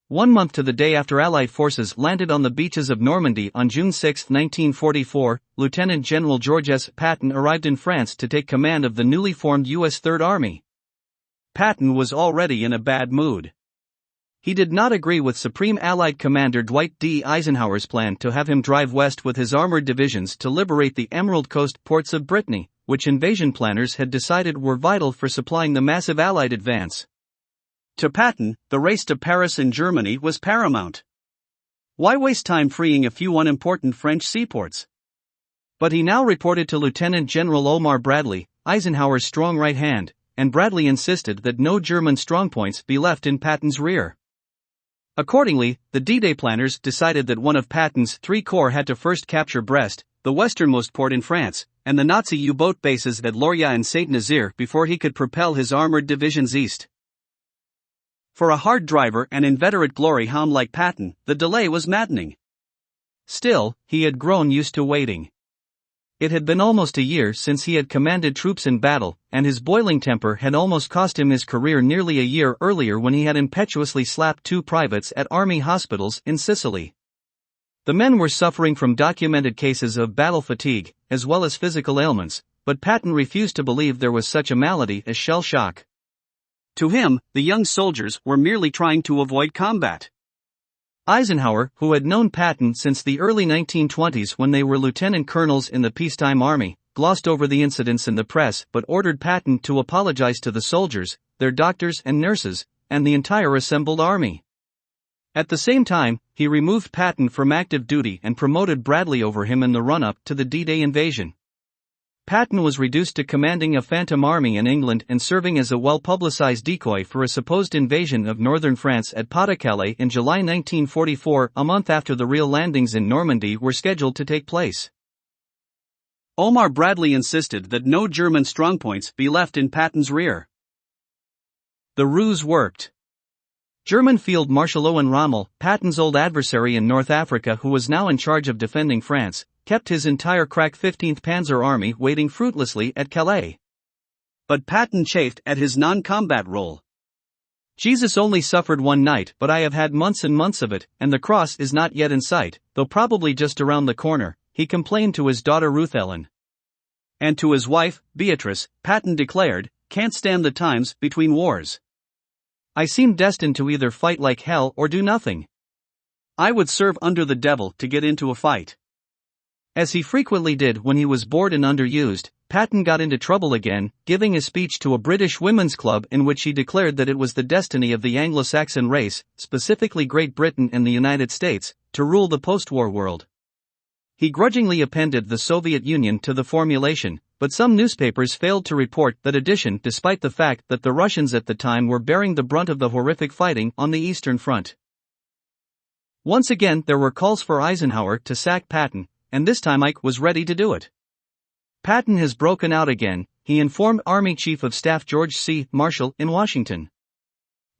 1 month to the day after Allied forces landed on the beaches of Normandy on June 6, 1944, Lieutenant General George S. Patton arrived in France to take command of the newly formed U.S. Third Army. Patton was already in a bad mood. He did not agree with Supreme Allied Commander Dwight D. Eisenhower's plan to have him drive west with his armored divisions to liberate the Emerald Coast ports of Brittany, which invasion planners had decided were vital for supplying the massive Allied advance. To Patton, the race to Paris and Germany was paramount. Why waste time freeing a few unimportant French seaports? But he now reported to Lieutenant General Omar Bradley, Eisenhower's strong right hand, and Bradley insisted that no German strongpoints be left in Patton's rear. Accordingly, the D-Day planners decided that one of Patton's 3 corps had to first capture Brest, the westernmost port in France, and the Nazi U-boat bases at Lorient and Saint-Nazaire before he could propel his armored divisions east. For a hard driver and inveterate glory hound like Patton, the delay was maddening. Still, he had grown used to waiting. It had been almost a year since he had commanded troops in battle, and his boiling temper had almost cost him his career nearly a year earlier when he had impetuously slapped 2 privates at army hospitals in Sicily. The men were suffering from documented cases of battle fatigue, as well as physical ailments, but Patton refused to believe there was such a malady as shell shock. To him, the young soldiers were merely trying to avoid combat. Eisenhower, who had known Patton since the early 1920s when they were lieutenant colonels in the peacetime army, glossed over the incidents in the press but ordered Patton to apologize to the soldiers, their doctors and nurses, and the entire assembled army. At the same time, he removed Patton from active duty and promoted Bradley over him in the run-up to the D-Day invasion. Patton was reduced to commanding a phantom army in England and serving as a well-publicized decoy for a supposed invasion of northern France at Pas-de-Calais in July 1944, a month after the real landings in Normandy were scheduled to take place. Omar Bradley insisted that no German strongpoints be left in Patton's rear. The ruse worked. German Field Marshal Owen Rommel, Patton's old adversary in North Africa who was now in charge of defending France, kept his entire crack 15th Panzer Army waiting fruitlessly at Calais. But Patton chafed at his non-combat role. Jesus only suffered one night, but I have had months and months of it, and the cross is not yet in sight, though probably just around the corner, he complained to his daughter Ruth Ellen. And to his wife, Beatrice, Patton declared, "Can't stand the times between wars. I seem destined to either fight like hell or do nothing. I would serve under the devil to get into a fight." As he frequently did when he was bored and underused, Patton got into trouble again, giving a speech to a British women's club in which he declared that it was the destiny of the Anglo-Saxon race, specifically Great Britain and the United States, to rule the post-war world. He grudgingly appended the Soviet Union to the formulation, but some newspapers failed to report that addition despite the fact that the Russians at the time were bearing the brunt of the horrific fighting on the Eastern Front. Once again there were calls for Eisenhower to sack Patton, and this time Ike was ready to do it. "Patton has broken out again," he informed Army Chief of Staff George C. Marshall in Washington.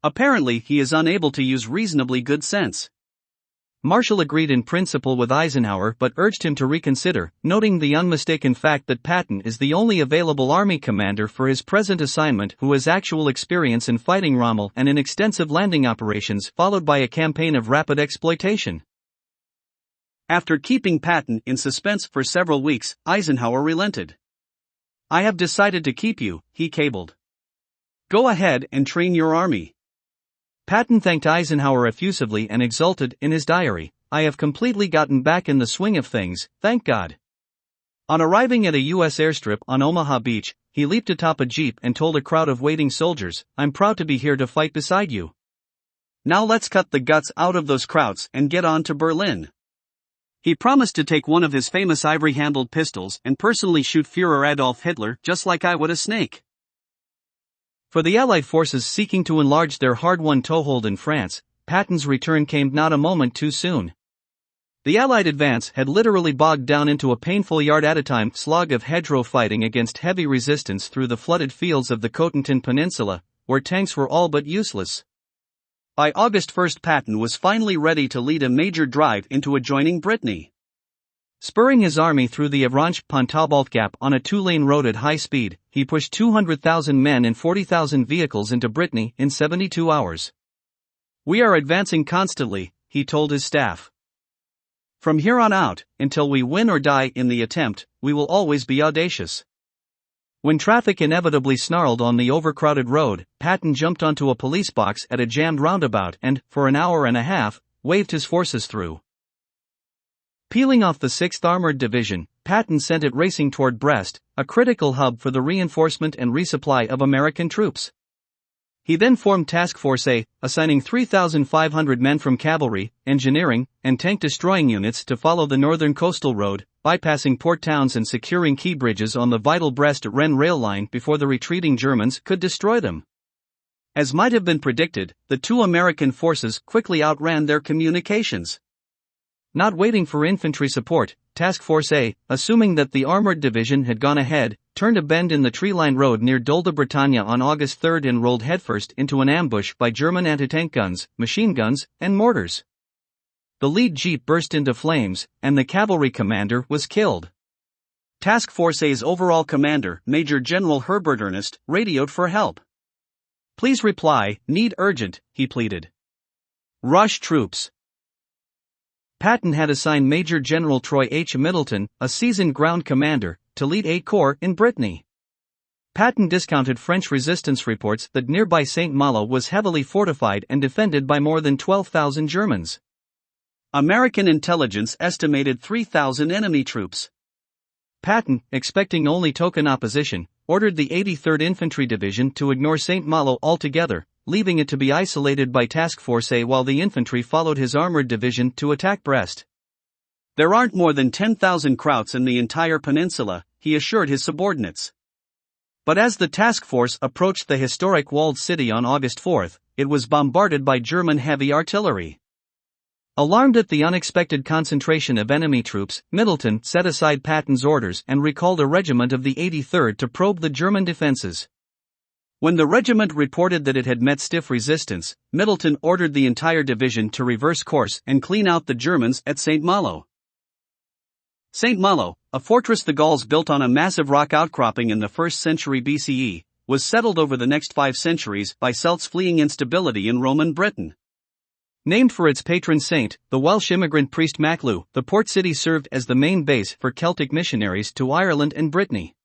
"Apparently he is unable to use reasonably good sense." Marshall agreed in principle with Eisenhower but urged him to reconsider, noting the unmistaken fact that Patton is the only available Army commander for his present assignment who has actual experience in fighting Rommel and in extensive landing operations followed by a campaign of rapid exploitation. After keeping Patton in suspense for several weeks, Eisenhower relented. "I have decided to keep you," he cabled. "Go ahead and train your army." Patton thanked Eisenhower effusively and exulted in his diary, "I have completely gotten back in the swing of things, thank God." On arriving at a U.S. airstrip on Omaha Beach, he leaped atop a jeep and told a crowd of waiting soldiers, "I'm proud to be here to fight beside you. Now let's cut the guts out of those Krauts and get on to Berlin." He promised to take one of his famous ivory-handled pistols and personally shoot Führer Adolf Hitler just like I would a snake. For the Allied forces seeking to enlarge their hard-won toehold in France, Patton's return came not a moment too soon. The Allied advance had literally bogged down into a painful yard-at-a-time slog of hedgerow fighting against heavy resistance through the flooded fields of the Cotentin Peninsula, where tanks were all but useless. By August 1, Patton was finally ready to lead a major drive into adjoining Brittany. Spurring his army through the Avranches-Pontalbalt Gap on a 2-lane road at high speed, he pushed 200,000 men and 40,000 vehicles into Brittany in 72 hours. "We are advancing constantly," he told his staff. "From here on out, until we win or die in the attempt, we will always be audacious." When traffic inevitably snarled on the overcrowded road, Patton jumped onto a police box at a jammed roundabout and, for an hour and a half, waved his forces through. Peeling off the 6th Armored Division, Patton sent it racing toward Brest, a critical hub for the reinforcement and resupply of American troops. He then formed Task Force A, assigning 3,500 men from cavalry, engineering, and tank-destroying units to follow the northern coastal road, bypassing port towns and securing key bridges on the vital Brest-Rennes rail line before the retreating Germans could destroy them. As might have been predicted, the two American forces quickly outran their communications. Not waiting for infantry support, Task Force A, assuming that the armored division had gone ahead, turned a bend in the tree-lined road near Dol de Bretagne on August 3 and rolled headfirst into an ambush by German anti-tank guns, machine guns, and mortars. The lead jeep burst into flames, and the cavalry commander was killed. Task Force A's overall commander, Major General Herbert Ernest, radioed for help. "Please reply, need urgent," he pleaded. "Rush troops." Patton had assigned Major General Troy H. Middleton, a seasoned ground commander, to lead 8 Corps in Brittany. Patton discounted French resistance reports that nearby Saint-Malo was heavily fortified and defended by more than 12,000 Germans. American intelligence estimated 3,000 enemy troops. Patton, expecting only token opposition, ordered the 83rd Infantry Division to ignore Saint-Malo altogether, leaving it to be isolated by Task Force A while the infantry followed his armored division to attack Brest. "There aren't more than 10,000 Krauts in the entire peninsula," he assured his subordinates. But as the task force approached the historic walled city on August 4, it was bombarded by German heavy artillery. Alarmed at the unexpected concentration of enemy troops, Middleton set aside Patton's orders and recalled a regiment of the 83rd to probe the German defenses. When the regiment reported that it had met stiff resistance, Middleton ordered the entire division to reverse course and clean out the Germans at Saint-Malo. Saint-Malo, a fortress the Gauls built on a massive rock outcropping in the 1st century BCE, was settled over the next 5 centuries by Celts fleeing instability in Roman Britain. Named for its patron saint, the Welsh immigrant priest Maclw, the port city served as the main base for Celtic missionaries to Ireland and Brittany.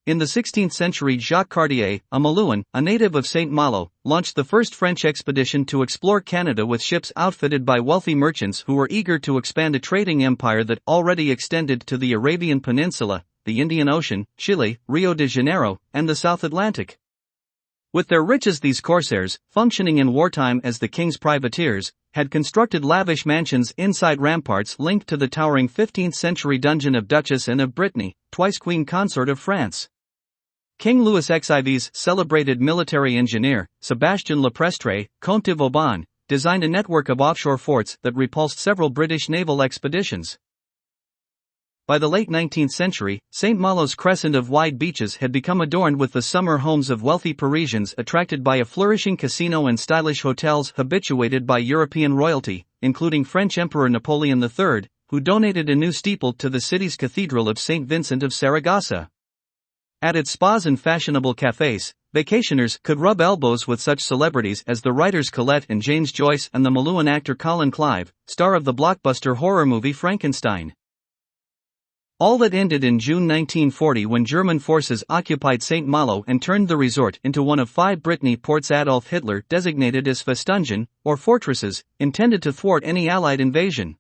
In the 16th century, Jacques Cartier, a Malouin, a native of Saint-Malo, launched the first French expedition to explore Canada with ships outfitted by wealthy merchants who were eager to expand a trading empire that already extended to the Arabian Peninsula, the Indian Ocean, Chile, Rio de Janeiro, and the South Atlantic. With their riches, these corsairs, functioning in wartime as the king's privateers, had constructed lavish mansions inside ramparts linked to the towering 15th century dungeon of Duchess Anne of Brittany, twice Queen Consort of France. King Louis XIV's celebrated military engineer, Sébastien Leprestre, Comte de Vauban, designed a network of offshore forts that repulsed several British naval expeditions. By the late 19th century, Saint-Malo's crescent of wide beaches had become adorned with the summer homes of wealthy Parisians attracted by a flourishing casino and stylish hotels habituated by European royalty, including French Emperor Napoleon III, who donated a new steeple to the city's Cathedral of St. Vincent of Saragossa. At its spas and fashionable cafes, vacationers could rub elbows with such celebrities as the writers Colette and James Joyce and the Malouin actor Colin Clive, star of the blockbuster horror movie Frankenstein. All that ended in June 1940 when German forces occupied Saint-Malo and turned the resort into one of 5 Brittany ports Adolf Hitler designated as Festungen, or fortresses, intended to thwart any Allied invasion.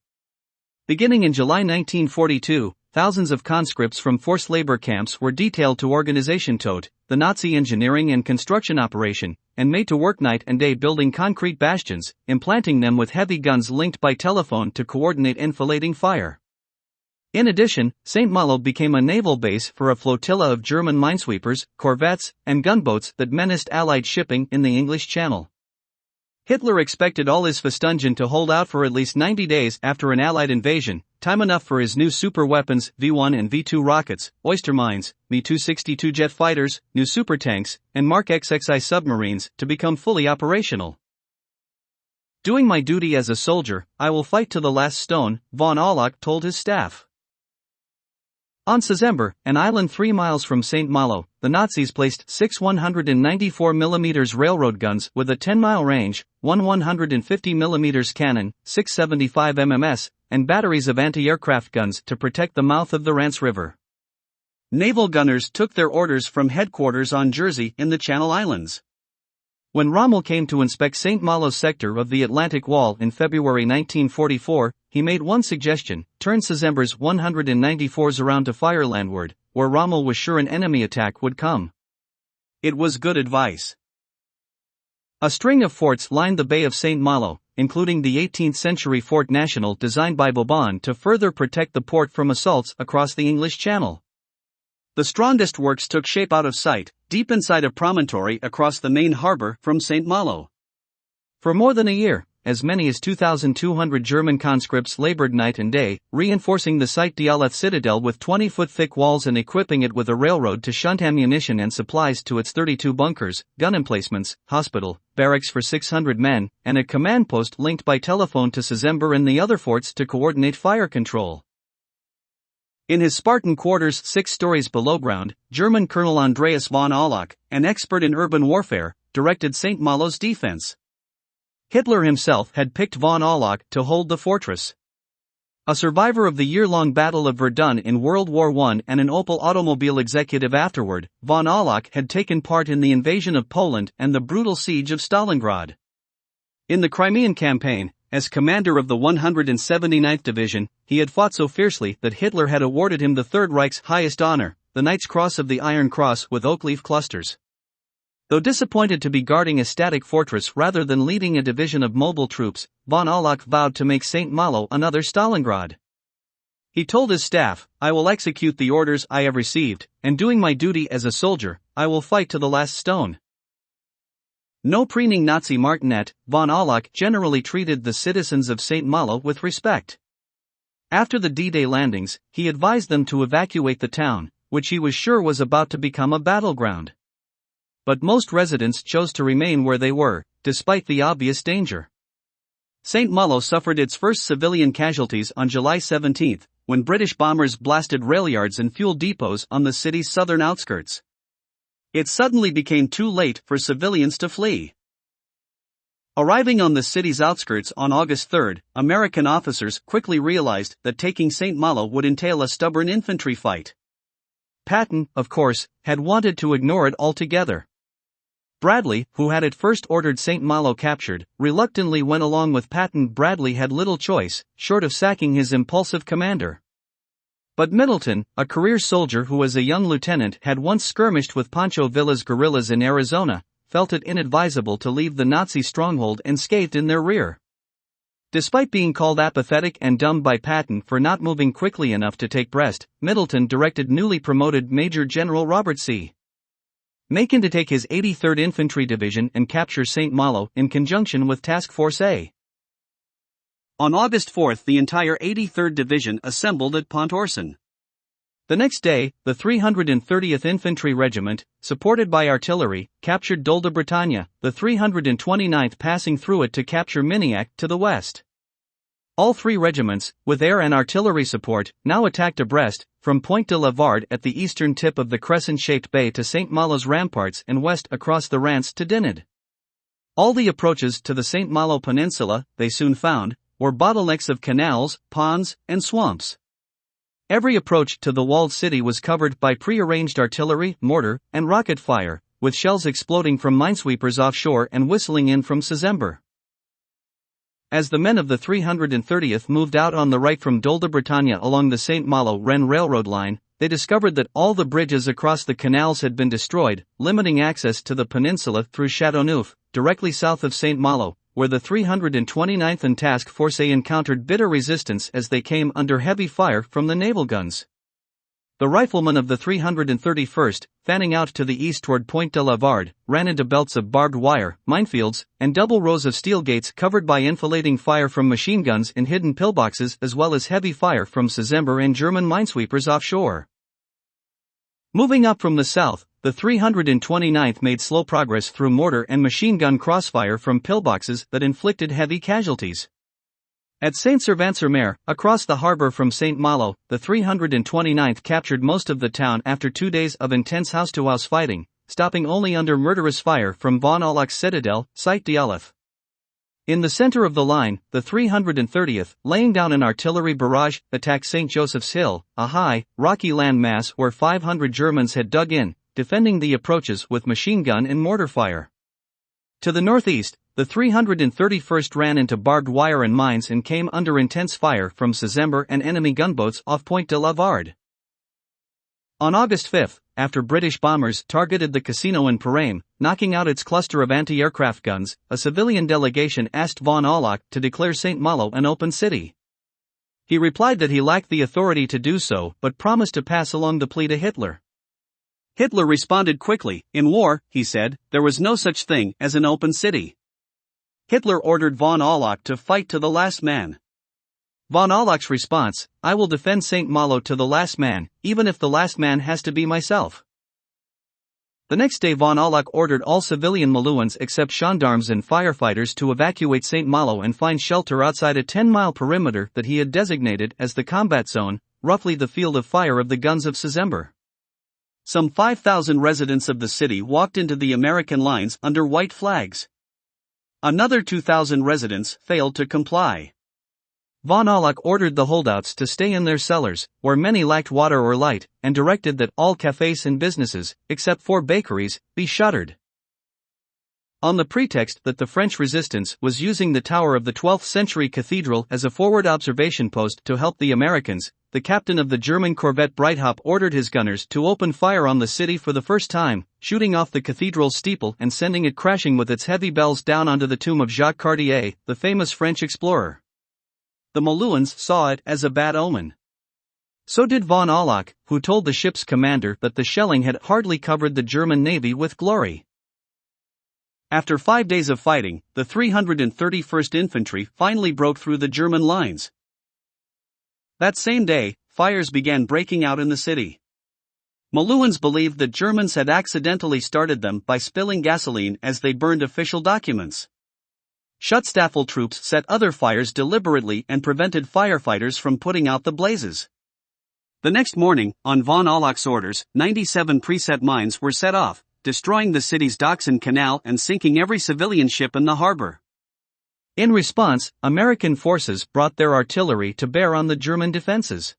Beginning in July 1942, thousands of conscripts from forced labor camps were detailed to Organisation Todt, the Nazi engineering and construction operation, and made to work night and day building concrete bastions, implanting them with heavy guns linked by telephone to coordinate enfilading fire. In addition, Saint-Malo became a naval base for a flotilla of German minesweepers, corvettes, and gunboats that menaced Allied shipping in the English Channel. Hitler expected all his Festungen to hold out for at least 90 days after an Allied invasion, time enough for his new super weapons, V-1 and V-2 rockets, Oyster mines, Me-262 jet fighters, new supertanks, and Mark XXI submarines to become fully operational. "Doing my duty as a soldier, I will fight to the last stone," von Auloch told his staff. On Sezember, an island 3 miles from St. Malo, the Nazis placed 6 194mm railroad guns with a 10-mile range, one 150mm cannon, 6 75mm, and batteries of anti-aircraft guns to protect the mouth of the Rance River. Naval gunners took their orders from headquarters on Jersey in the Channel Islands. When Rommel came to inspect St. Malo's sector of the Atlantic Wall in February 1944, he made one suggestion: turn Sezember's 194s around to fire landward, where Rommel was sure an enemy attack would come. It was good advice. A string of forts lined the Bay of St. Malo, including the 18th-century Fort National designed by Vauban to further protect the port from assaults across the English Channel. The strongest works took shape out of sight, deep inside a promontory across the main harbor from St. Malo. For more than a year, as many as 2,200 German conscripts labored night and day, reinforcing the site d'Aleth citadel with 20-foot-thick walls and equipping it with a railroad to shunt ammunition and supplies to its 32 bunkers, gun emplacements, hospital, barracks for 600 men, and a command post linked by telephone to Sezember and the other forts to coordinate fire control. In his Spartan quarters 6 stories below ground, German Colonel Andreas von Auloch, an expert in urban warfare, directed St. Malo's defense. Hitler himself had picked von Auloch to hold the fortress. A survivor of the year-long Battle of Verdun in World War I and an Opel automobile executive afterward, von Auloch had taken part in the invasion of Poland and the brutal siege of Stalingrad. In the Crimean campaign, as commander of the 179th Division, he had fought so fiercely that Hitler had awarded him the Third Reich's highest honor, the Knight's Cross of the Iron Cross with oak leaf clusters. Though disappointed to be guarding a static fortress rather than leading a division of mobile troops, von Auloch vowed to make St. Malo another Stalingrad. He told his staff, "I will execute the orders I have received, and doing my duty as a soldier, I will fight to the last stone." No preening Nazi martinet, von Auloch generally treated the citizens of St. Malo with respect. After the D-Day landings, he advised them to evacuate the town, which he was sure was about to become a battleground. But most residents chose to remain where they were, despite the obvious danger. St. Malo suffered its first civilian casualties on July 17, when British bombers blasted railyards and fuel depots on the city's southern outskirts. It suddenly became too late for civilians to flee. Arriving on the city's outskirts on August 3, American officers quickly realized that taking St. Malo would entail a stubborn infantry fight. Patton, of course, had wanted to ignore it altogether. Bradley, who had at first ordered St. Malo captured, reluctantly went along with Patton. Bradley had little choice, short of sacking his impulsive commander. But Middleton, a career soldier who as a young lieutenant had once skirmished with Pancho Villa's guerrillas in Arizona, felt it inadvisable to leave the Nazi stronghold unscathed in their rear. Despite being called apathetic and dumb by Patton for not moving quickly enough to take Brest, Middleton directed newly promoted Major General Robert C. Macon to take his 83rd Infantry Division and capture St. Malo in conjunction with Task Force A. On August 4, the entire 83rd Division assembled at Pont Orson. The next day, the 330th Infantry Regiment, supported by artillery, captured Dol de Bretagne, the 329th passing through it to capture Miniac to the west. All 3 regiments, with air and artillery support, now attacked Brest, from Point de la Varde at the eastern tip of the crescent-shaped bay to St. Malo's ramparts and west across the Rance to Dinant. All the approaches to the St. Malo Peninsula, they soon found, were bottlenecks of canals, ponds, and swamps. Every approach to the walled city was covered by pre-arranged artillery, mortar, and rocket fire, with shells exploding from minesweepers offshore and whistling in from Sezember. As the men of the 330th moved out on the right from Dol de Bretagne along the St. Malo-Rennes railroad line, they discovered that all the bridges across the canals had been destroyed, limiting access to the peninsula through Châteauneuf, directly south of St. Malo, where the 329th and Task Force A encountered bitter resistance as they came under heavy fire from the naval guns. The riflemen of the 331st, fanning out to the east toward Point de la Varde, ran into belts of barbed wire, minefields, and double rows of steel gates covered by enfilading fire from machine guns in hidden pillboxes as well as heavy fire from Sezember and German minesweepers offshore. Moving up from the south, the 329th made slow progress through mortar and machine gun crossfire from pillboxes that inflicted heavy casualties. At Saint-Servan-sur-Mer, across the harbor from Saint-Malo, the 329th captured most of the town after 2 days of intense house-to-house fighting, stopping only under murderous fire from von Aulac's citadel, Site d'Aleph. In the center of the line, the 330th, laying down an artillery barrage, attacked St. Joseph's Hill, a high, rocky land mass where 500 Germans had dug in, defending the approaches with machine gun and mortar fire. To the northeast, the 331st ran into barbed wire and mines and came under intense fire from Sezember and enemy gunboats off Point de la Varde. On August 5, after British bombers targeted the casino in Péramme, knocking out its cluster of anti-aircraft guns, a civilian delegation asked von Aulac to declare Saint-Malo an open city. He replied that he lacked the authority to do so but promised to pass along the plea to Hitler. Hitler responded quickly. In war, he said, there was no such thing as an open city. Hitler ordered von Aulac to fight to the last man. Von Aulac's response: I will defend Saint-Malo to the last man, even if the last man has to be myself. The next day von Aulac ordered all civilian Malouins except gendarmes and firefighters to evacuate Saint-Malo and find shelter outside a 10-mile perimeter that he had designated as the combat zone, roughly the field of fire of the guns of Sezember. Some 5,000 residents of the city walked into the American lines under white flags. Another 2,000 residents failed to comply. Von Aulac ordered the holdouts to stay in their cellars, where many lacked water or light, and directed that all cafes and businesses, except 4 bakeries, be shuttered. On the pretext that the French resistance was using the tower of the 12th-century cathedral as a forward observation post to help the Americans, the captain of the German corvette Breithaupt ordered his gunners to open fire on the city for the first time, shooting off the cathedral's steeple and sending it crashing with its heavy bells down onto the tomb of Jacques Cartier, the famous French explorer. The Malouins saw it as a bad omen. So did von Aulac, who told the ship's commander that the shelling had hardly covered the German navy with glory. After 5 days of fighting, the 331st Infantry finally broke through the German lines. That same day, fires began breaking out in the city. Malouins believed that Germans had accidentally started them by spilling gasoline as they burned official documents. Schutzstaffel troops set other fires deliberately and prevented firefighters from putting out the blazes. The next morning, on von Aulac's orders, 97 preset mines were set off, destroying the city's docks and canal and sinking every civilian ship in the harbor. In response, American forces brought their artillery to bear on the German defenses.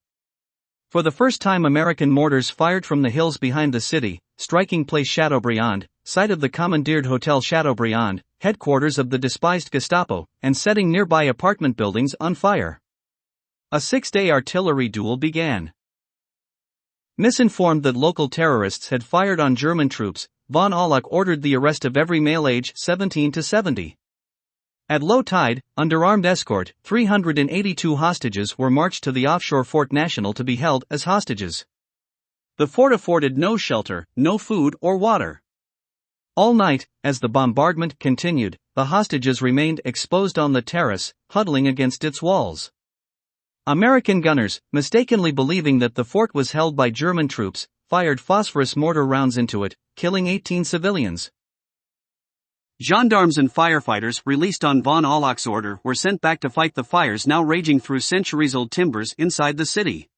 For the first time, American mortars fired from the hills behind the city, striking Place Chateaubriand, site of the commandeered Hotel Chateaubriand, headquarters of the despised Gestapo, and setting nearby apartment buildings on fire. A 6-day artillery duel began. Misinformed that local terrorists had fired on German troops, von Aulac ordered the arrest of every male aged 17 to 70. At low tide, under armed escort, 382 hostages were marched to the offshore Fort National to be held as hostages. The fort afforded no shelter, no food or water. All night, as the bombardment continued, the hostages remained exposed on the terrace, huddling against its walls. American gunners, mistakenly believing that the fort was held by German troops, fired phosphorus mortar rounds into it, killing 18 civilians. Gendarmes and firefighters released on von Aulac's order were sent back to fight the fires now raging through centuries-old timbers inside the city.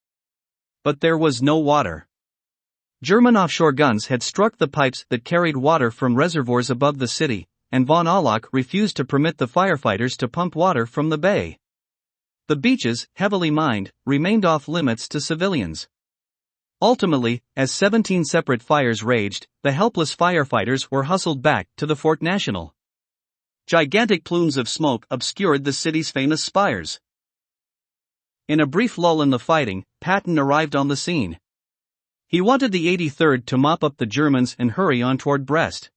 But there was no water. German offshore guns had struck the pipes that carried water from reservoirs above the city, and von Aulac refused to permit the firefighters to pump water from the bay. The beaches, heavily mined, remained off limits to civilians. Ultimately, as 17 separate fires raged, the helpless firefighters were hustled back to the Fort National. Gigantic plumes of smoke obscured the city's famous spires. In a brief lull in the fighting, Patton arrived on the scene. He wanted the 83rd to mop up the Germans and hurry on toward Brest.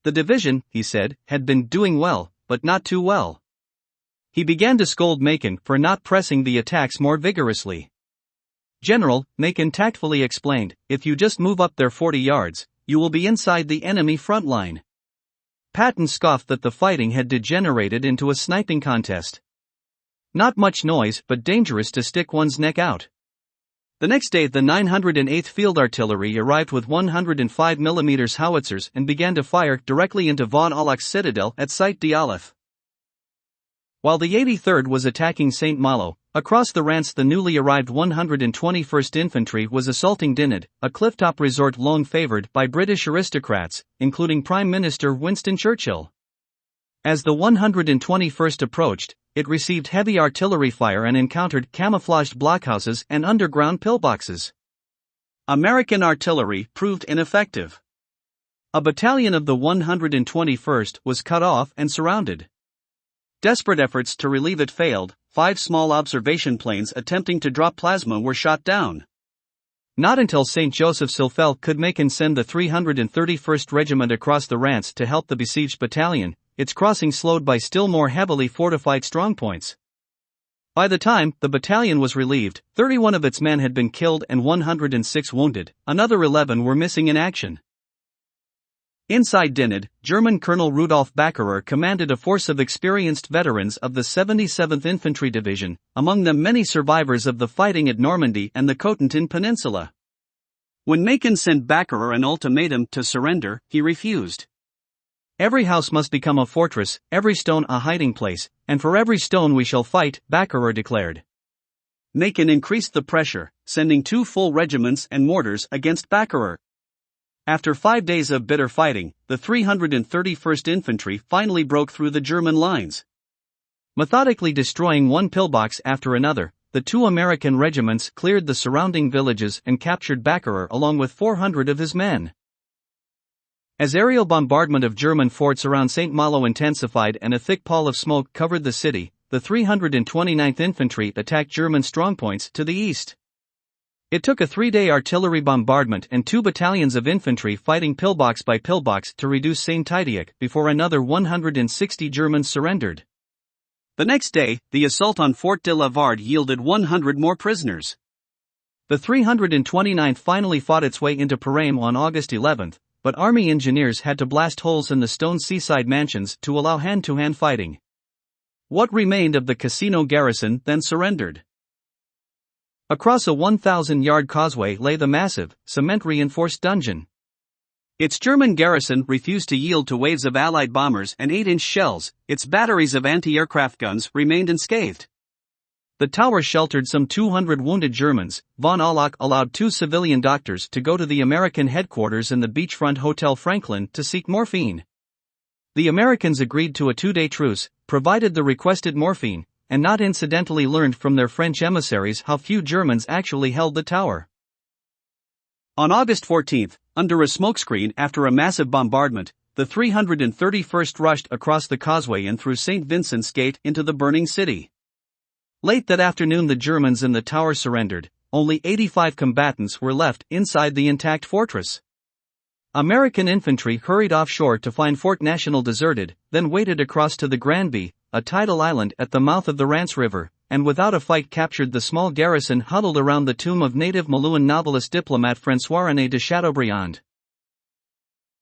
The division, he said, had been doing well, but not too well. He began to scold Macon for not pressing the attacks more vigorously. General, Macon tactfully explained, if you just move up there 40 yards, you will be inside the enemy front line. Patton scoffed that the fighting had degenerated into a sniping contest. Not much noise, but dangerous to stick one's neck out. The next day, the 908th Field Artillery arrived with 105 mm howitzers and began to fire directly into von Aulac's citadel at Site d'Aleph. While the 83rd was attacking St. Malo, across the Rance the newly arrived 121st Infantry was assaulting Dinant, a clifftop resort long favored by British aristocrats, including Prime Minister Winston Churchill. As the 121st approached, it received heavy artillery fire and encountered camouflaged blockhouses and underground pillboxes. American artillery proved ineffective. A battalion of the 121st was cut off and surrounded. Desperate efforts to relieve it failed. 5 small observation planes attempting to drop plasma were shot down. Not until St. Joseph-sur-Fell could make and send the 331st Regiment across the Rance to help the besieged battalion, its crossing slowed by still more heavily fortified strongpoints. By the time the battalion was relieved, 31 of its men had been killed and 106 wounded, another 11 were missing in action. Inside Dinant, German Colonel Rudolf Backerer commanded a force of experienced veterans of the 77th Infantry Division, among them many survivors of the fighting at Normandy and the Cotentin Peninsula. When Macon sent Backerer an ultimatum to surrender, he refused. "Every house must become a fortress, every stone a hiding place, and for every stone we shall fight," Backerer declared. Macon increased the pressure, sending 2 full regiments and mortars against Backerer. After 5 days of bitter fighting, the 331st Infantry finally broke through the German lines. Methodically destroying one pillbox after another, the 2 American regiments cleared the surrounding villages and captured Backerer along with 400 of his men. As aerial bombardment of German forts around St. Malo intensified and a thick pall of smoke covered the city, the 329th Infantry attacked German strongpoints to the east. It took a 3-day artillery bombardment and 2 battalions of infantry fighting pillbox by pillbox to reduce Saint-Idiac before another 160 Germans surrendered. The next day, the assault on Fort de la Varde yielded 100 more prisoners. The 329th finally fought its way into Paray on August 11, but Army engineers had to blast holes in the stone seaside mansions to allow hand-to-hand fighting. What remained of the casino garrison then surrendered. Across a 1,000-yard causeway lay the massive, cement-reinforced dungeon. Its German garrison refused to yield to waves of Allied bombers and 8-inch shells. Its batteries of anti-aircraft guns remained unscathed. The tower sheltered some 200 wounded Germans. Von Auloch allowed 2 civilian doctors to go to the American headquarters in the beachfront Hotel Franklin to seek morphine. The Americans agreed to a 2-day truce, provided the requested morphine, and not incidentally learned from their French emissaries how few Germans actually held the tower. On August 14, under a smokescreen after a massive bombardment, the 331st rushed across the causeway and through St. Vincent's Gate into the burning city. Late that afternoon the Germans in the tower surrendered. Only 85 combatants were left inside the intact fortress. American infantry hurried offshore to find Fort National deserted, then waded across to the Granby, a tidal island at the mouth of the Rance River, and without a fight captured the small garrison huddled around the tomb of native Malouin novelist diplomat François-René de Chateaubriand.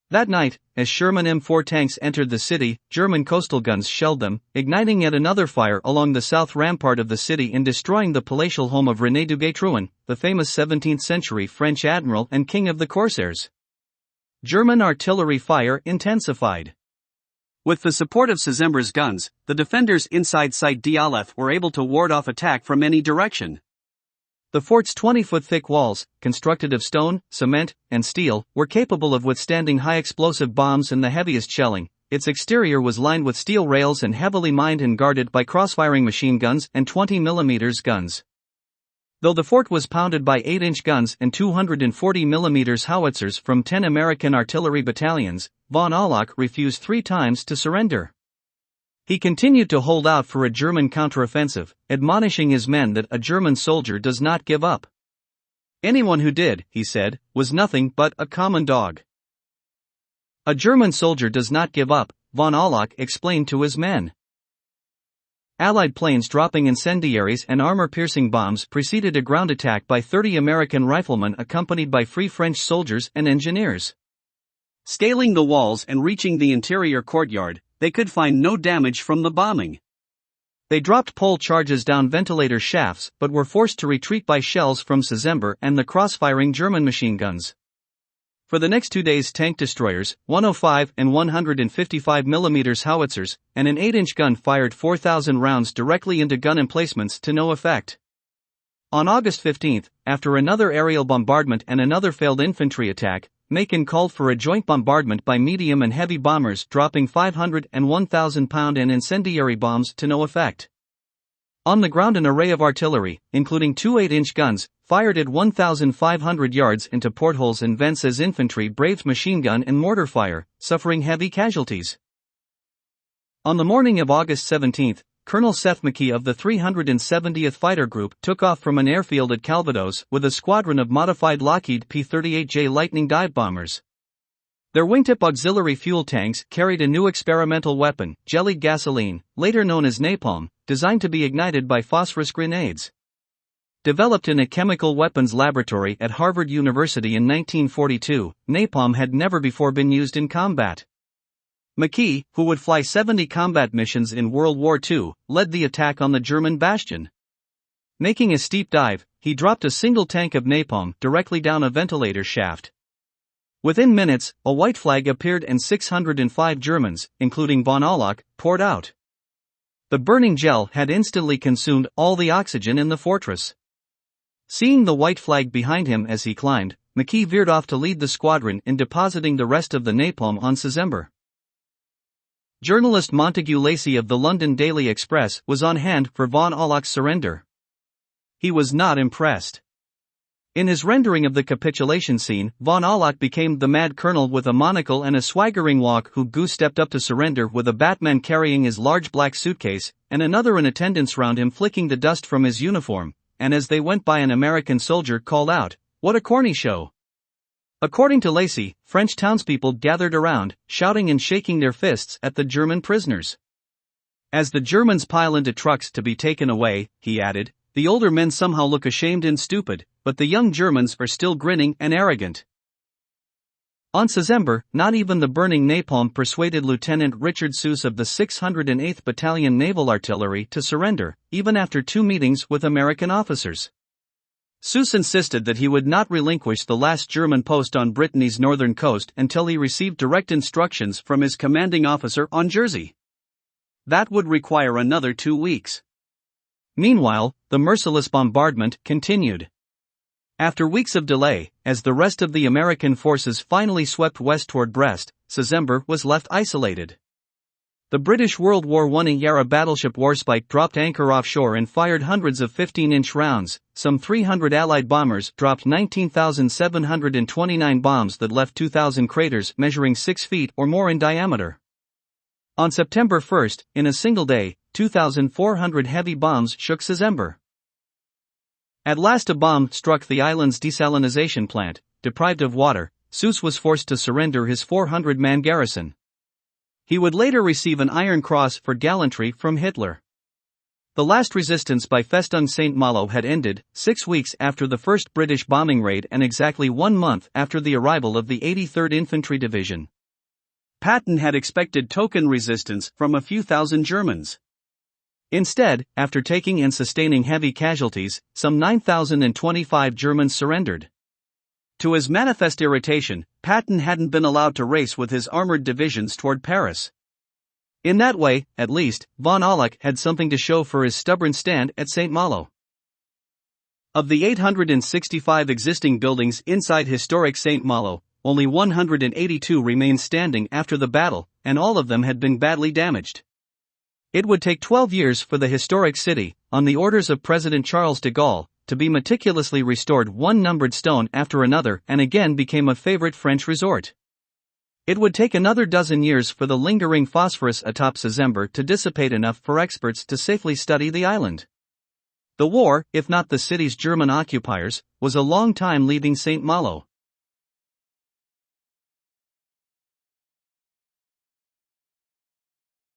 That night, as Sherman M4 tanks entered the city, German coastal guns shelled them, igniting yet another fire along the south rampart of the city and destroying the palatial home of René Duguay-Trouin, the famous 17th-century French admiral and king of the corsairs. German artillery fire intensified. With the support of Sezember's guns, the defenders inside Site d'Aleph were able to ward off attack from any direction. The fort's 20-foot-thick walls, constructed of stone, cement, and steel, were capable of withstanding high-explosive bombs and the heaviest shelling. Its exterior was lined with steel rails and heavily mined and guarded by cross-firing machine guns and 20mm guns. Though the fort was pounded by 8-inch guns and 240mm howitzers from 10 American artillery battalions, von Auloch refused 3 times to surrender. He continued to hold out for a German counteroffensive, admonishing his men that a German soldier does not give up. Anyone who did, he said, was nothing but a common dog. A German soldier does not give up, von Auloch explained to his men. Allied planes dropping incendiaries and armor-piercing bombs preceded a ground attack by 30 American riflemen accompanied by Free French soldiers and engineers. Scaling the walls and reaching the interior courtyard, they could find no damage from the bombing. They dropped pole charges down ventilator shafts but were forced to retreat by shells from Sezember and the cross-firing German machine guns. For the next 2 days, tank destroyers, 105 and 155 mm howitzers, and an 8-inch gun fired 4,000 rounds directly into gun emplacements to no effect. On August 15, after another aerial bombardment and another failed infantry attack, Macon called for a joint bombardment by medium and heavy bombers, dropping 500 and 1,000-pound and incendiary bombs to no effect. On the ground, an array of artillery, including 2 8-inch guns, fired at 1,500 yards into portholes and vents as infantry braved machine gun and mortar fire, suffering heavy casualties. On the morning of August 17, Colonel Seth McKee of the 370th Fighter Group took off from an airfield at Calvados with a squadron of modified Lockheed P-38J Lightning dive bombers. Their wingtip auxiliary fuel tanks carried a new experimental weapon, jellied gasoline, later known as napalm, designed to be ignited by phosphorus grenades. Developed in a chemical weapons laboratory at Harvard University in 1942, napalm had never before been used in combat. McKee, who would fly 70 combat missions in World War II, led the attack on the German bastion. Making a steep dive, he dropped a single tank of napalm directly down a ventilator shaft. Within minutes, a white flag appeared and 605 Germans, including von Auloch, poured out. The burning gel had instantly consumed all the oxygen in the fortress. Seeing the white flag behind him as he climbed, McKee veered off to lead the squadron in depositing the rest of the napalm on Szember. Journalist Montague Lacey of the London Daily Express was on hand for von Auloch's surrender. He was not impressed. In his rendering of the capitulation scene, von Auloch became the mad colonel with a monocle and a swaggering walk who stepped up to surrender with a Batman carrying his large black suitcase, and another in attendance round him flicking the dust from his uniform, and as they went by an American soldier called out, "What a corny show!" According to Lacey, French townspeople gathered around, shouting and shaking their fists at the German prisoners. As the Germans pile into trucks to be taken away, he added, the older men somehow look ashamed and stupid, but the young Germans are still grinning and arrogant. On Szember, not even the burning napalm persuaded Lieutenant Richard Seuss of the 608th Battalion Naval Artillery to surrender, even after 2 meetings with American officers. Seuss insisted that he would not relinquish the last German post on Brittany's northern coast until he received direct instructions from his commanding officer on Jersey. That would require another 2 weeks. Meanwhile, the merciless bombardment continued. After weeks of delay, as the rest of the American forces finally swept west toward Brest, Szember was left isolated. The British World War I-era battleship Warspite dropped anchor offshore and fired hundreds of 15-inch rounds. Some 300 Allied bombers dropped 19,729 bombs that left 2,000 craters measuring 6 feet or more in diameter. On September 1, in a single day, 2,400 heavy bombs shook Szember. At last a bomb struck the island's desalination plant. Deprived of water, Seuss was forced to surrender his 400-man garrison. He would later receive an Iron Cross for gallantry from Hitler. The last resistance by Festung St. Malo had ended 6 weeks after the first British bombing raid and exactly 1 month after the arrival of the 83rd Infantry Division. Patton had expected token resistance from a few thousand Germans. Instead, after taking and sustaining heavy casualties, some 9,025 Germans surrendered. To his manifest irritation, Patton hadn't been allowed to race with his armored divisions toward Paris. In that way, at least, von Auloch had something to show for his stubborn stand at St. Malo. Of the 865 existing buildings inside historic St. Malo, only 182 remained standing after the battle, and all of them had been badly damaged. It would take 12 years for the historic city, on the orders of President Charles de Gaulle, to be meticulously restored one numbered stone after another and again became a favorite French resort. It would take another dozen years for the lingering phosphorus atop Szember to dissipate enough for experts to safely study the island. The war, if not the city's German occupiers, was a long time leaving St. Malo.